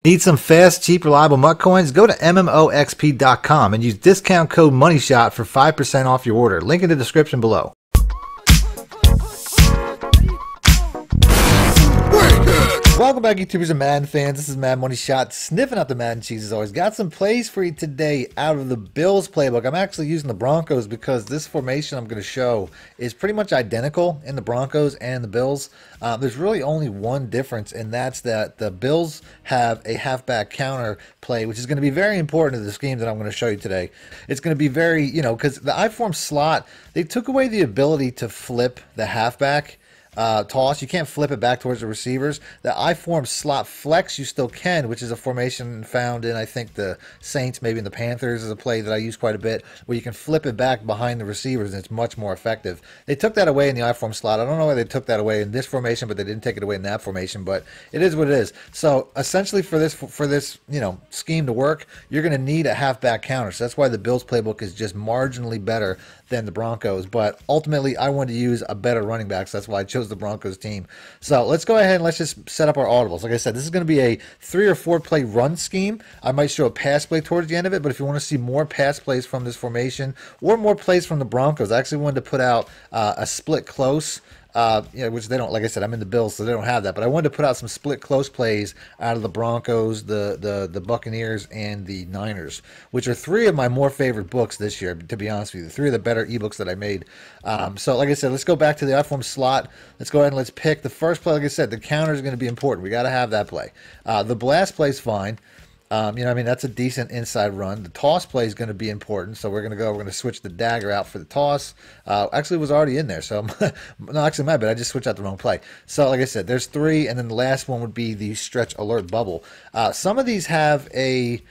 Need some fast, cheap, reliable MUT coins? Go to MMOXP.com and use discount code MONEYSHOT for 5% off your order. Link in the description below. Welcome back, YouTubers and Madden fans. This is MADDENMONEYSHOT, sniffing out the Madden cheese as always. Got some plays for you today out of the Bills playbook. I'm actually using the Broncos because this formation I'm going to show is pretty much identical in the Broncos and the Bills. There's really only one difference, and that's that the Bills have a halfback counter play, which is going to be very important to the scheme that I'm going to show you today. It's going to be very, because the I-form slot, they took away the ability to flip the halfback toss. You can't flip it back towards the receivers. The I-form slot flex you still can, which is a formation found in, I think, the Saints, maybe in the Panthers, is a play that I use quite a bit, where you can flip it back behind the receivers and it's much more effective. They took that away in the I-form slot. I don't know why they took that away in this formation, but they didn't take it away in that formation, but it is what it is. So essentially for this scheme to work, you're going to need a halfback counter. So that's why the Bills playbook is just marginally better than the Broncos, but ultimately I wanted to use a better running back, so that's why I chose the Broncos team. So let's go ahead and let's just set up our audibles. Like I said, this is going to be a 3 or 4 play run scheme. I might show a pass play towards the end of it, but if you want to see more pass plays from this formation or more plays from the Broncos, I actually wanted to put out a split close, which they don't, like I said, I'm in the Bills, so they don't have that. But I wanted to put out some split close plays out of the Broncos, the Buccaneers, and the Niners, which are 3 of my more favorite books this year, to be honest with you. 3 of the better ebooks that I made. So like I said, let's go back to the I-form slot. Let's go ahead and let's pick the first play. Like I said, the counter is going to be important. We got to have that play. The blast play is fine. That's a decent inside run. The toss play is going to be important, so we're going to switch the dagger out for the toss. Actually, it was already in there, so no, actually, my bad. I just switched out the wrong play. So, like I said, there's 3, and then the last one would be the stretch alert bubble. Some of these have a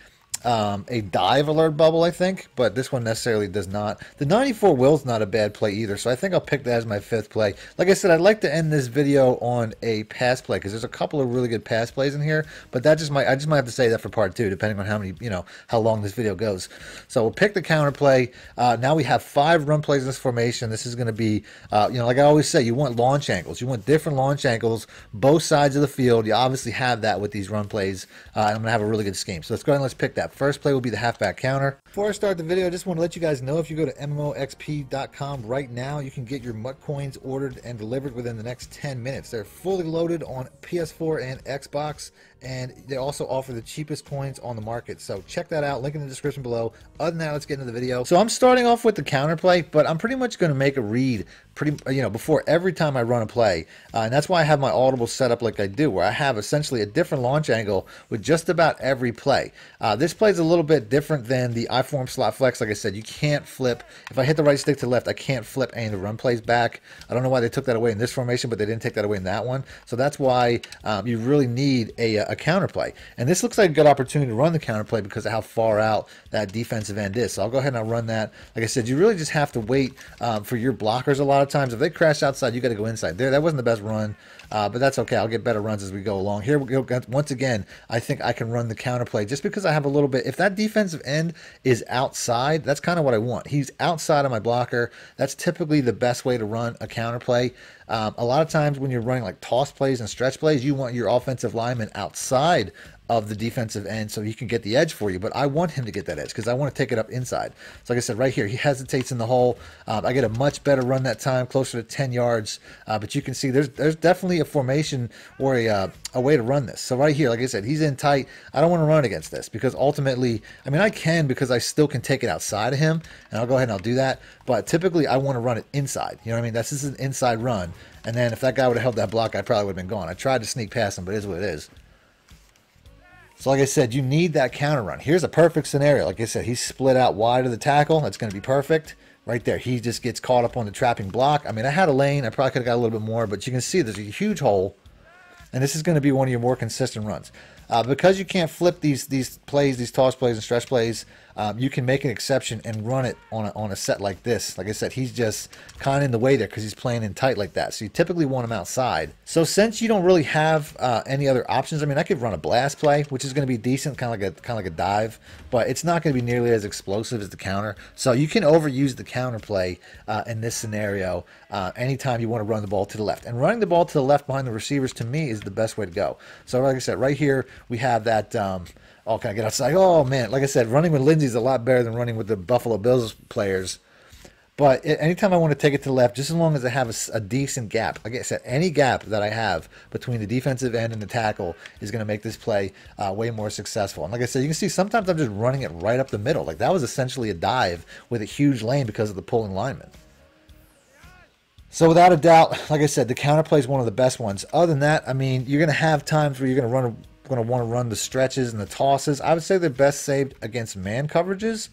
dive alert bubble, I think, but this one necessarily does not. The 94 will's not a bad play either, so I think I'll pick that as my 5th play. Like I said, I'd like to end this video on a pass play because there's a couple of really good pass plays in here, but I just might have to say that for part 2, depending on how long this video goes. So we'll pick the counter play. Now we have 5 run plays in this formation. This is going to be, like I always say, you want launch angles. You want different launch angles, both sides of the field. You obviously have that with these run plays, and I'm going to have a really good scheme. So let's go ahead and let's pick that. First play will be the halfback counter. Before I start the video, I just want to let you guys know, if you go to MMOXP.com right now, you can get your MUT coins ordered and delivered within the next 10 minutes. They're fully loaded on PS4 and Xbox, and they also offer the cheapest coins on the market. So check that out. Link in the description below. Other than that, let's get into the video. So I'm starting off with the counter play, but I'm pretty much going to make a read before every time I run a play, and that's why I have my audible set up like I do, where I have essentially a different launch angle with just about every play. This play is a little bit different than the I-form slot flex. Like I said, you can't flip. If I hit the right stick to left, I can't flip any of the run plays back. I don't know why they took that away in this formation, but they didn't take that away in that one. So that's why you really need a counter play. And this looks like a good opportunity to run the counter play because of how far out that defensive end is. So I'll go ahead and I'll run that. Like I said, you really just have to wait for your blockers a lot of times. If they crash outside, you got to go inside. That wasn't the best run, but that's okay. I'll get better runs as we go along. Here we go. Once again, I think I can run the counter play just because I have a little bit. If that defensive end is outside, that's kind of what I want. He's outside of my blocker. That's typically the best way to run a counter play. A lot of times when you're running like toss plays and stretch plays, you want your offensive lineman outside of the defensive end so he can get the edge for you, but I want him to get that edge because I want to take it up inside. So like I said, right here, he hesitates in the hole. I get a much better run that time, closer to 10 yards, but you can see there's definitely a formation or a way to run this. So right here, like I said, he's in tight. I don't want to run against this because ultimately, I can because I still can take it outside of him, and I'll go ahead and I'll do that, but typically I want to run it inside. You know what I mean? This is an inside run, and then if that guy would have held that block, I probably would have been gone. I tried to sneak past him, but it is what it is. So like I said, you need that counter run. Here's a perfect scenario. Like I said, he's split out wide of the tackle. That's going to be perfect. Right there. He just gets caught up on the trapping block. I had a lane. I probably could have got a little bit more, but you can see there's a huge hole. And this is going to be one of your more consistent runs. Because you can't flip these plays, these toss plays and stretch plays, you can make an exception and run it on a set like this. Like I said, he's just kind of in the way there because he's playing in tight like that. So you typically want him outside. So since you don't really have any other options, I mean, I could run a blast play, which is going to be decent, kind of like a dive, but it's not going to be nearly as explosive as the counter. So you can overuse the counter play in this scenario anytime you want to run the ball to the left. And running the ball to the left behind the receivers, to me, is the best way to go. So like I said, right here we have that. Oh, can I get outside? Oh man, like I said, running with Lindsey is a lot better than running with the Buffalo Bills players. But anytime I want to take it to the left, just as long as I have a decent gap, like I said, any gap that I have between the defensive end and the tackle is going to make this play way more successful. And like I said, you can see sometimes I'm just running it right up the middle. Like that was essentially a dive with a huge lane because of the pulling lineman. So without a doubt, like I said, the counter play is one of the best ones. Other than that, I mean, you're going to have times where you're going to want to run the stretches and the tosses. I would say they're best saved against man coverages.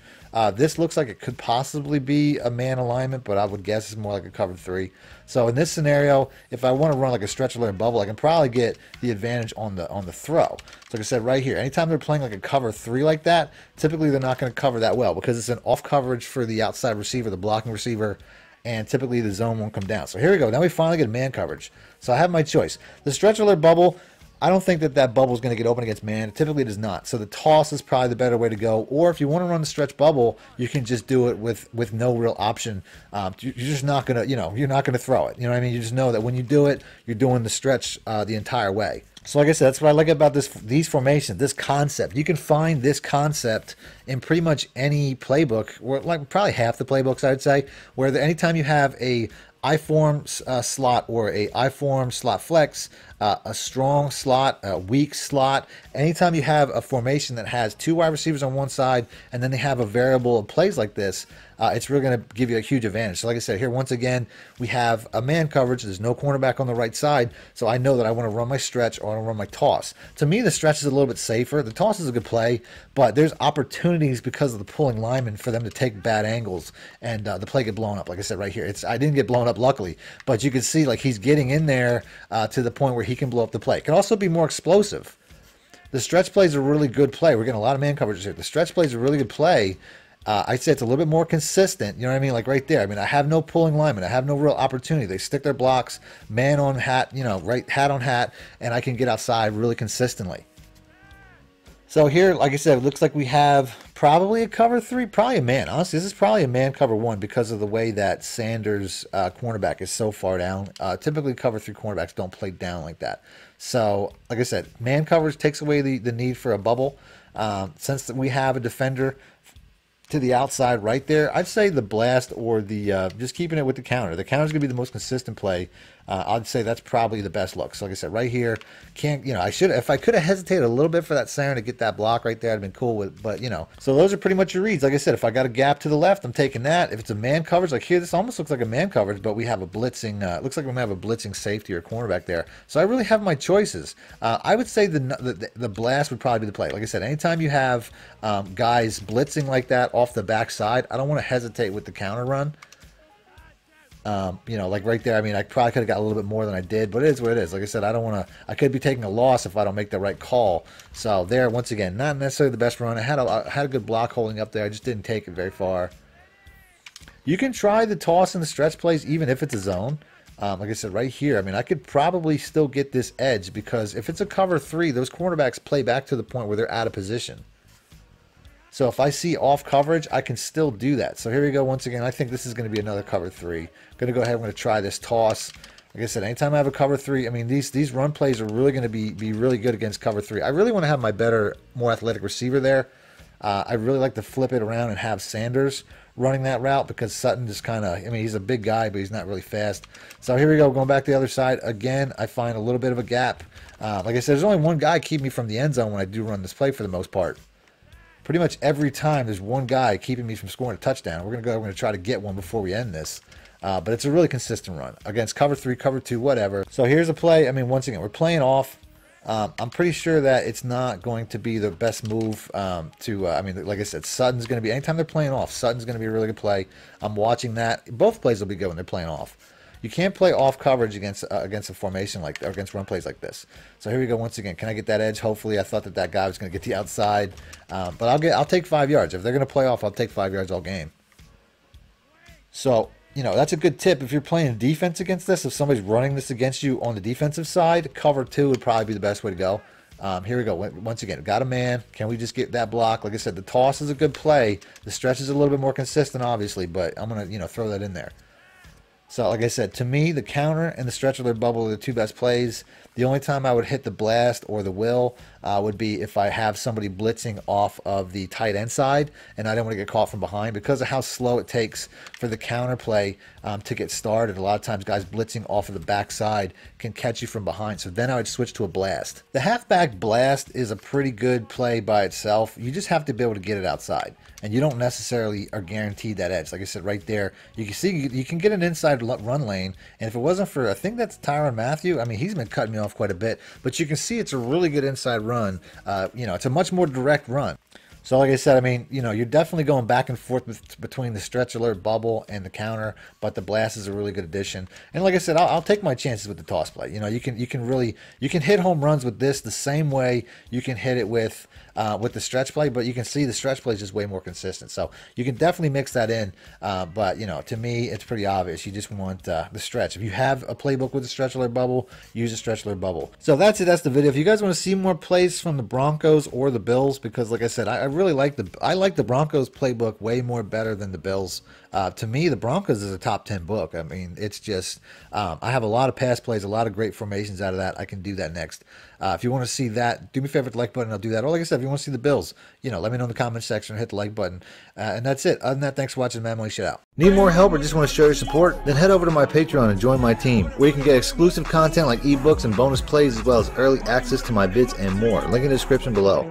This looks like it could possibly be a man alignment, but I would guess it's more like a cover 3. So in this scenario, if I want to run like a stretch alert bubble, I can probably get the advantage on the throw. So like I said right here, anytime they're playing like a cover 3 like that, typically they're not going to cover that well because it's an off coverage for the outside receiver, the blocking receiver, and typically the zone won't come down. So here we go. Now we finally get man coverage. So I have my choice. The stretch alert bubble, I don't think that bubble is going to get open against man. Typically it does not. So the toss is probably the better way to go. Or if you want to run the stretch bubble, you can just do it with no real option. You're just not going to, you're not going to throw it. You know what I mean? You just know that when you do it, you're doing the stretch the entire way. So like I said, that's what I like about these formations, this concept. You can find this concept in pretty much any playbook, or like probably half the playbooks, I would say, where anytime you have a I-form slot or a I-form slot flex, a strong slot, a weak slot, anytime you have a formation that has 2 wide receivers on one side and then they have a variable of plays like this, it's really going to give you a huge advantage. So like I said, here once again, we have a man coverage. There's no cornerback on the right side, so I know that I want to run my stretch or I want to run my toss. To me, the stretch is a little bit safer. The toss is a good play, but there's opportunities because of the pulling linemen for them to take bad angles and the play get blown up. Like I said right here, I didn't get blown up luckily, but you can see like he's getting in there to the point where he can blow up the play. It can also be more explosive. The stretch play is a really good play. We're getting a lot of man coverages here. The stretch play is a really good play. I'd say it's a little bit more consistent. You know what I mean? Like right there. I mean, I have no pulling linemen. I have no real opportunity. They stick their blocks, man on hat, right, hat on hat, and I can get outside really consistently. So here, like I said, it looks like we have probably a cover 3, probably a man. Honestly, this is probably a man cover 1 because of the way that Sanders' cornerback is so far down. Typically, cover 3 cornerbacks don't play down like that. So, like I said, man coverage takes away the need for a bubble. Since we have a defender to the outside right there, I'd say the blast or the just keeping it with the counter. The counter is going to be the most consistent play. I'd say that's probably the best look. So like I said, right here, if I could have hesitated a little bit for that center to get that block right there, I'd have been cool with, but so those are pretty much your reads. Like I said, if I got a gap to the left, I'm taking that. If it's a man coverage, like here, this almost looks like a man coverage, but we have a blitzing, looks like we're going to have a blitzing safety or cornerback there. So I really have my choices. I would say the blast would probably be the play. Like I said, anytime you have guys blitzing like that off the backside, I don't want to hesitate with the counter run. Like right there, I mean, I probably could have got a little bit more than I did, but it is what it is. Like I said, I could be taking a loss if I don't make the right call. So there, once again, not necessarily the best run. I had a good block holding up there. I just didn't take it very far. You can try the toss and the stretch plays even if it's a zone. Like I said, right here, I mean, I could probably still get this edge because if it's a cover 3, those cornerbacks play back to the point where they're out of position. So if I see off coverage, I can still do that. So here we go once again. I think this is going to be another cover 3. I'm going to go ahead. I'm going to try this toss. Like I said, anytime I have a cover 3, I mean, these run plays are really going to be really good against cover 3. I really want to have my better, more athletic receiver there. I really like to flip it around and have Sanders running that route because Sutton just kind of, I mean, he's a big guy, but he's not really fast. So here we go, going back to the other side. Again, I find a little bit of a gap. Like I said, there's only one guy keeping me from the end zone when I do run this play for the most part. Pretty much every time there's one guy keeping me from scoring a touchdown. We're going to try to get one before we end this. But it's a really consistent run against cover 3, cover 2, whatever. So here's a play. I mean, once again, we're playing off. I'm pretty sure that it's not going to be the best move I mean, like I said, Sutton's going to be, anytime they're playing off, Sutton's going to be a really good play. I'm watching that. Both plays will be good when they're playing off. you can't play off coverage against a formation like, or against run plays like this. So here we go once again. Can I get that edge? Hopefully. I thought that guy was going to get the outside, but I'll take 5 yards. If they're going to play off, I'll take 5 yards all game. So, you know, that's a good tip if you're playing defense against this. If somebody's running this against you on the defensive side, cover 2 would probably be the best way to go. Here we go. Once again, got a man. Can we just get that block? Like I said, the toss is a good play. The stretch is a little bit more consistent, obviously, but I'm going to, you know, throw that in there. So, like I said, to me, the counter and the stretch alert bubble are the 2 best plays. The only time I would hit the blast or the will would be if I have somebody blitzing off of the tight end side and I don't want to get caught from behind because of how slow it takes for the counter play to get started. A lot of times guys blitzing off of the backside can catch you from behind. So then I would switch to a blast. The halfback blast is a pretty good play by itself. You just have to be able to get it outside. And you don't necessarily are guaranteed that edge. Like I said, right there, you can see you can get an inside run lane. And if it wasn't for, I think that's Tyrann Mathieu. I mean, he's been cutting me off quite a bit. But you can see it's a really good inside run. You know, it's a much more direct run. So like I said, I mean, you know, you're definitely going back and forth between the stretch alert bubble and the counter, but the blast is a really good addition. And like I said, I'll take my chances with the toss play. You know, you can hit home runs with this the same way you can hit it with the stretch play, but you can see the stretch play is just way more consistent. So you can definitely mix that in. But you know, to me, it's pretty obvious. You just want the stretch. If you have a playbook with a stretch alert bubble, use a stretch alert bubble. So that's it. That's the video. If you guys want to see more plays from the Broncos or the Bills, because like I said, I really like the Broncos playbook way more better than the Bills. To me, the Broncos is a top 10 book. I mean, it's just I have a lot of pass plays, a lot of great formations out of that. I can do that next. If you want to see that, do me a favor, hit the like button. I'll do that. Or like I said, if you want to see the Bills, you know, let me know in the comment section. Hit the like button, and that's it. Other than that, thanks for watching. Mad Money Shot out. Need more help or just want to show your support? Then head over to my Patreon and join my team, where you can get exclusive content like ebooks and bonus plays, as well as early access to my vids and more. Link in the description below.